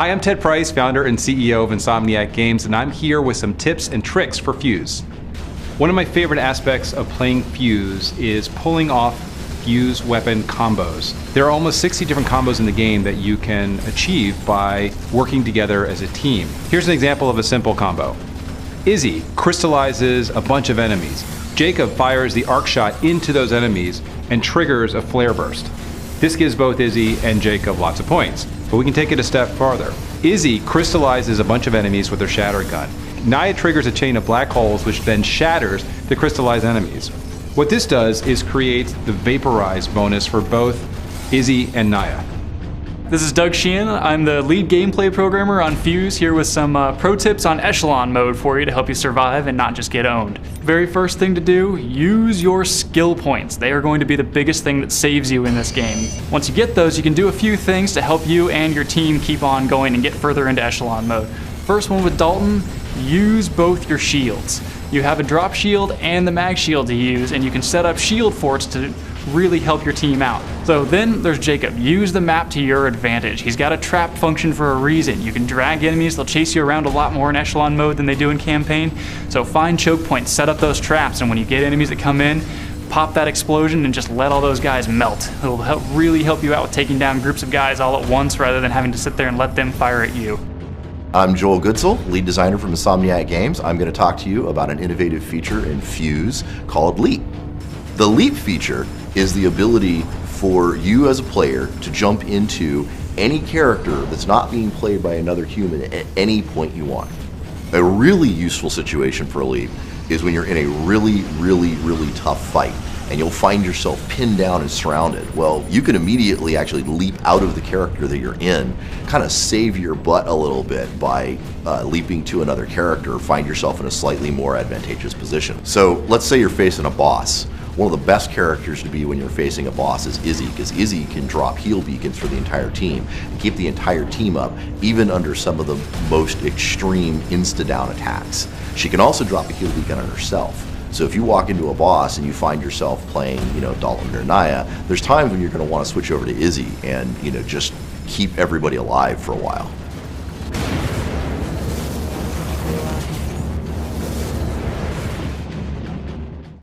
Hi, I'm Ted Price, founder and CEO of Insomniac Games, and I'm here with some tips and tricks for Fuse. One of my favorite aspects of playing Fuse is pulling off Fuse weapon combos. There are almost 60 different combos in the game that you can achieve by working together as a team. Here's an example of a simple combo. Izzy crystallizes a bunch of enemies. Jacob fires the arc shot into those enemies and triggers a flare burst. This gives both Izzy and Jacob lots of points. But we can take it a step farther. Izzy crystallizes a bunch of enemies with her shatter gun. Naya triggers a chain of black holes which then shatters the crystallized enemies. What this does is create the vaporize bonus for both Izzy and Naya. This is Doug Sheehan. I'm the lead gameplay programmer on Fuse, here with some pro tips on Echelon mode for you to help you survive and not just get owned. Very first thing to do, use your skill points. They are going to be the biggest thing that saves you in this game. Once you get those, you can do a few things to help you and your team keep on going and get further into Echelon mode. First one with Dalton, use both your shields. You have a drop shield and the mag shield to use, and you can set up shield forts to really help your team out. So then there's Jacob. Use the map to your advantage. He's got a trap function for a reason. You can drag enemies, they'll chase you around a lot more in Echelon mode than they do in campaign. So find choke points, set up those traps, and when you get enemies that come in, pop that explosion and just let all those guys melt. It'll really help you out with taking down groups of guys all at once rather than having to sit there and let them fire at you. I'm Joel Goodsell, lead designer from Insomniac Games. I'm going to talk to you about an innovative feature in Fuse called Leap. The Leap feature is the ability for you as a player to jump into any character that's not being played by another human at any point you want. A really useful situation for a Leap is when you're in a really tough fight and you'll find yourself pinned down and surrounded. Well, you can immediately actually leap out of the character that you're in, kind of save your butt a little bit by leaping to another character, find yourself in a slightly more advantageous position. So let's say you're facing a boss. One of the best characters to be when you're facing a boss is Izzy, because Izzy can drop heal beacons for the entire team and keep the entire team up, even under some of the most extreme insta-down attacks. She can also drop a heal beacon on herself. So if you walk into a boss and you find yourself playing, Dalton or Naya, there's times when you're going to want to switch over to Izzy and, just keep everybody alive for a while.